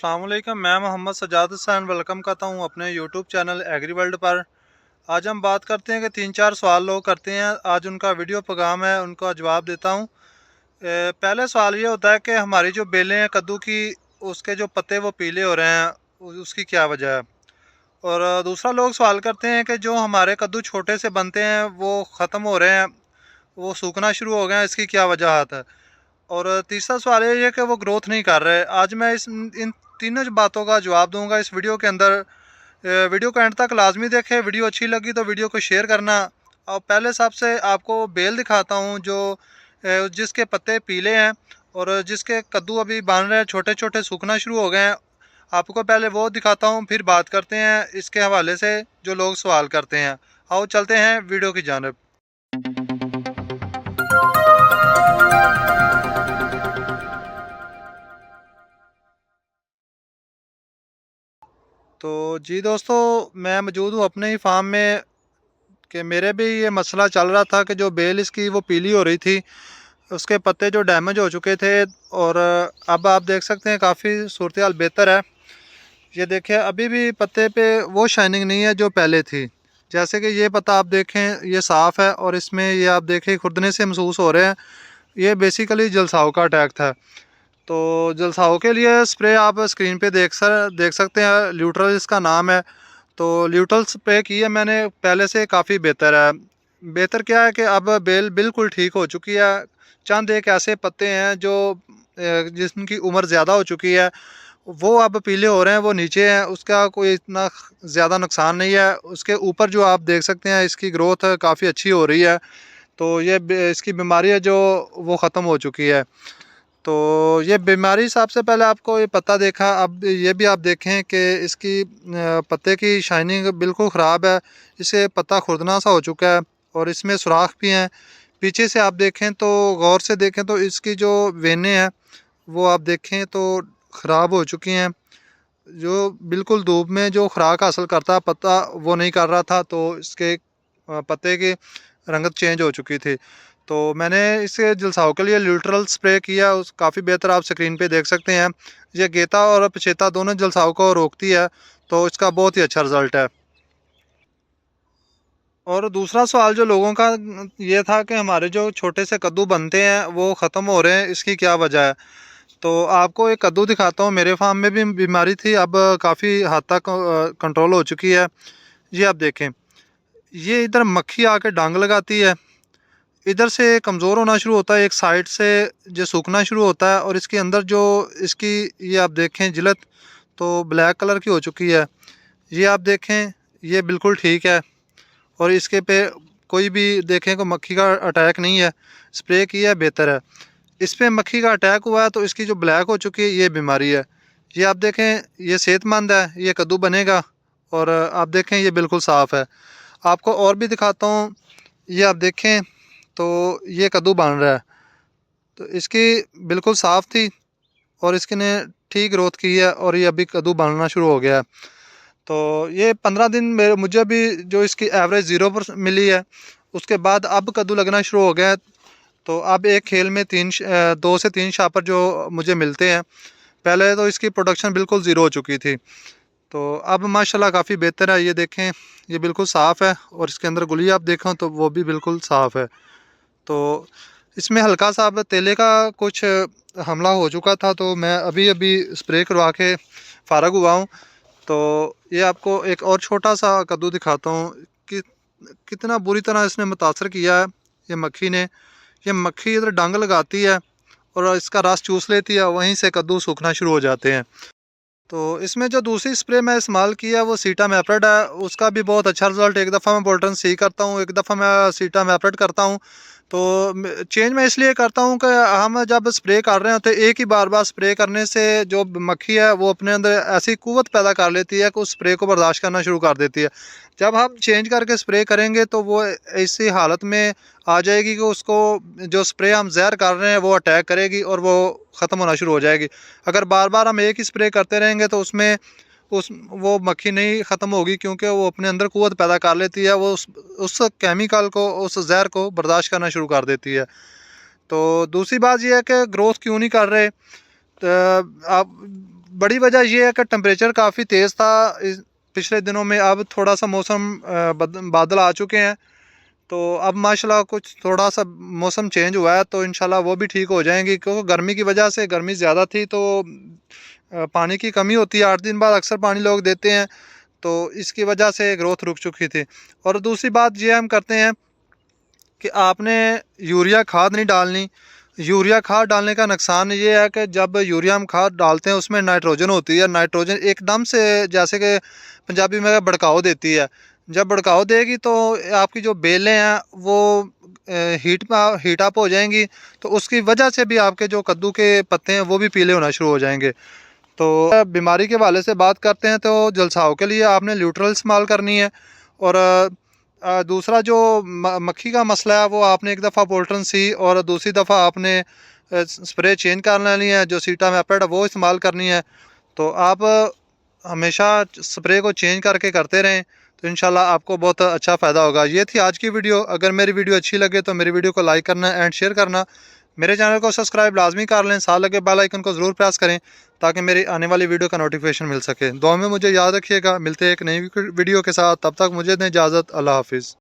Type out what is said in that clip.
अस्सलाम वालेकुम। मैं मोहम्मद सजाद हुसैन वेलकम करता हूँ अपने यूट्यूब चैनल एग्री वर्ल्ड पर। आज हम बात करते हैं कि 3-4 सवाल लोग करते हैं, आज उनका वीडियो पैगाम है, उनका जवाब देता हूँ। पहले सवाल ये होता है कि हमारी जो बेलें हैं कद्दू की, उसके जो पत्ते वो पीले हो रहे हैं, उसकी क्या वजह है। और दूसरा लोग सवाल करते हैं कि जो हमारे कद्दू छोटे से बनते हैं वो ख़त्म हो रहे हैं, वो सूखना शुरू हो गए हैं, इसकी क्या वजह है। और तीसरा सवाल ये है कि वो ग्रोथ नहीं कर रहे। आज मैं इन तीनों बातों का जवाब दूंगा इस वीडियो के अंदर। वीडियो को एंड तक लाजमी देखें। वीडियो अच्छी लगी तो वीडियो को शेयर करना। और पहले साहब से आपको बेल दिखाता हूँ जो जिसके पत्ते पीले हैं और जिसके कद्दू अभी बन रहे हैं, छोटे छोटे सूखना शुरू हो गए हैं। आपको पहले वो दिखाता हूँ, फिर बात करते हैं इसके हवाले से जो लोग सवाल करते हैं। आओ चलते हैं वीडियो की जानिब। तो जी दोस्तों, मैं मौजूद हूँ अपने ही फार्म में कि मेरे भी ये मसला चल रहा था कि जो बेल इसकी वो पीली हो रही थी, उसके पत्ते जो डैमेज हो चुके थे। और अब आप देख सकते हैं काफ़ी सूरत हाल बेहतर है। ये देखिए अभी भी पत्ते पे वो शाइनिंग नहीं है जो पहले थी। जैसे कि ये पत्ता आप देखें ये साफ़ है और इसमें ये आप देखें खुरदने से महसूस हो रहे हैं। ये बेसिकली जलसाव का अटैक था। तो जलसाव के लिए स्प्रे आप स्क्रीन पे देख सकते हैं, ल्यूट्रल इसका नाम है। तो ल्यूट्रल स्प्रे की है मैंने, पहले से काफ़ी बेहतर है। बेहतर क्या है कि अब बेल बिल्कुल ठीक हो चुकी है। चंद एक ऐसे पत्ते हैं जो जिनकी उम्र ज़्यादा हो चुकी है, वो अब पीले हो रहे हैं, वो नीचे हैं, उसका कोई इतना ज़्यादा नुकसान नहीं है। उसके ऊपर जो आप देख सकते हैं इसकी ग्रोथ काफ़ी अच्छी हो रही है। तो ये इसकी बीमारी है जो वो ख़त्म हो चुकी है। तो ये बीमारी सबसे पहले आपको ये पत्ता देखा, अब ये भी आप देखें कि इसकी पत्ते की शाइनिंग बिल्कुल ख़राब है। इसे पत्ता खुरदना सा हो चुका है और इसमें सुराख भी हैं। पीछे से आप देखें तो गौर से देखें तो इसकी जो वेनें हैं वो आप देखें तो ख़राब हो चुकी हैं। जो बिल्कुल धूप में जो खुराक हासिल करता पत्ता वो नहीं कर रहा था, तो इसके पत्ते की रंगत चेंज हो चुकी थी। तो मैंने इसे जलसाव के लिए ल्यूट्रल स्प्रे किया, उस काफ़ी बेहतर आप स्क्रीन पे देख सकते हैं। ये गेता और पछेता दोनों जलसाव को रोकती है, तो इसका बहुत ही अच्छा रिज़ल्ट है। और दूसरा सवाल जो लोगों का ये था कि हमारे जो छोटे से कद्दू बनते हैं वो ख़त्म हो रहे हैं, इसकी क्या वजह है। तो आपको एक कद्दू दिखाता हूँ, मेरे फार्म में भी बीमारी थी, अब काफ़ी हद तक कंट्रोल हो चुकी है। ये आप देखें, ये इधर मक्खी आके डांग लगाती है, इधर से कमज़ोर होना शुरू होता है, एक साइड से जो सूखना शुरू होता है, और इसके अंदर जो इसकी ये आप देखें जिलत तो ब्लैक कलर की हो चुकी है। ये आप देखें, ये बिल्कुल ठीक है और इसके पे कोई भी देखें को मक्खी का अटैक नहीं है। स्प्रे किया है बेहतर है। इस पे मक्खी का अटैक हुआ है तो इसकी जो ब्लैक हो चुकी है ये बीमारी है। ये आप देखें, ये सेहतमंद है, ये कद्दू बनेगा। और आप देखें ये बिल्कुल साफ़ है। आपको और भी दिखाता हूँ, ये आप देखें तो ये कद्दू बन रहा है। तो इसकी बिल्कुल साफ़ थी और इसकी ने ठीक ग्रोथ की है और ये अभी कद्दू बनना शुरू हो गया है। तो ये 15 दिन मेरे मुझे भी जो इसकी एवरेज 0 पर मिली है, उसके बाद अब कद्दू लगना शुरू हो गया है। तो अब एक खेल में 2 से 3 शापर जो मुझे मिलते हैं। पहले तो इसकी प्रोडक्शन बिल्कुल ज़ीरो हो चुकी थी, तो अब माशाल्लाह काफ़ी बेहतर है। ये देखें, ये बिल्कुल साफ़ है और इसके अंदर गुली आप देखें तो वो भी बिल्कुल साफ़ है। तो इसमें हल्का सा अब तेले का कुछ हमला हो चुका था, तो मैं अभी अभी स्प्रे करवा के फ़ारग हुआ हूँ। तो ये आपको एक और छोटा सा कद्दू दिखाता हूँ कि कितना बुरी तरह इसने मुतासर किया है ये मक्खी ने। ये मक्खी इधर डंग लगाती है और इसका रस चूस लेती है, वहीं से कद्दू सूखना शुरू हो जाते हैं। तो इसमें जो दूसरी स्प्रे मैं इस्तेमाल किया वो सीटा मैप्रेड है, उसका भी बहुत अच्छा रिजल्ट। एक दफ़ा मैं बोल्टन सी करता हूँ, एक दफ़ा मैं सीटा मैप्रेड करता हूँ। तो चेंज मैं इसलिए करता हूँ कि हम जब स्प्रे कर रहे होते हैं, एक ही बार बार स्प्रे करने से जो मक्खी है वो अपने अंदर ऐसी कुव्वत पैदा कर लेती है कि उस स्प्रे को बर्दाश्त करना शुरू कर देती है। जब हम चेंज करके स्प्रे करेंगे तो वो ऐसी हालत में आ जाएगी कि उसको जो स्प्रे हम जहर कर रहे हैं वो अटैक करेगी और वो ख़त्म होना शुरू हो जाएगी। अगर बार बार हम एक ही स्प्रे करते रहेंगे तो उसमें उस वो मक्खी नहीं ख़त्म होगी, क्योंकि वो अपने अंदर कुव्वत पैदा कर लेती है, वो उस केमिकल को, उस जहर को बर्दाश्त करना शुरू कर देती है। तो दूसरी बात यह है कि ग्रोथ क्यों नहीं कर रहे। तो आप बड़ी वजह ये है कि टेम्परेचर काफ़ी तेज़ था पिछले दिनों में। अब थोड़ा सा मौसम बादल आ चुके हैं, तो अब माशाल्लाह कुछ थोड़ा सा मौसम चेंज हुआ है, तो इंशाल्लाह वो भी ठीक हो जाएंगी। क्योंकि गर्मी की वजह से, गर्मी ज़्यादा थी तो पानी की कमी होती है। 8 दिन बाद अक्सर पानी लोग देते हैं, तो इसकी वजह से ग्रोथ रुक चुकी थी। और दूसरी बात ये हम करते हैं कि आपने यूरिया खाद नहीं डालनी। यूरिया खाद डालने का नुकसान ये है कि जब यूरिया हम खाद डालते हैं उसमें नाइट्रोजन होती है। नाइट्रोजन एकदम से, जैसे कि पंजाबी में भड़काव देती है। जब भड़काव देगी तो आपकी जो बेलें हैं वो हीट अप हो जाएंगी, तो उसकी वजह से भी आपके जो कद्दू के पत्ते हैं वो भी पीले होना शुरू हो जाएंगे। तो बीमारी के हवाले से बात करते हैं, तो जलसाव के लिए आपने ल्यूट्रल इस्तेमाल करनी है। और दूसरा जो मक्खी का मसला है, वो आपने एक दफ़ा पोल्ट्रन सी और दूसरी दफ़ा आपने स्प्रे चेंज कर लेनी है, जो सीटामेप्रिड वो इस्तेमाल करनी है। तो आप हमेशा स्प्रे को चेंज करके करते रहें, तो इंशाल्लाह आपको बहुत अच्छा फ़ायदा होगा। ये थी आज की वीडियो। अगर मेरी वीडियो अच्छी लगे तो मेरी वीडियो को लाइक करना एंड शेयर करना। मेरे चैनल को सब्सक्राइब लाजमी कर लें, साथ लगे बेल आइकन को ज़रूर प्रेस करें ताकि मेरी आने वाली वीडियो का नोटिफिकेशन मिल सके। दुआ में मुझे याद रखिएगा। मिलते हैं एक नई वीडियो के साथ, तब तक मुझे दें इजाज़त। अल्लाह हाफिज़।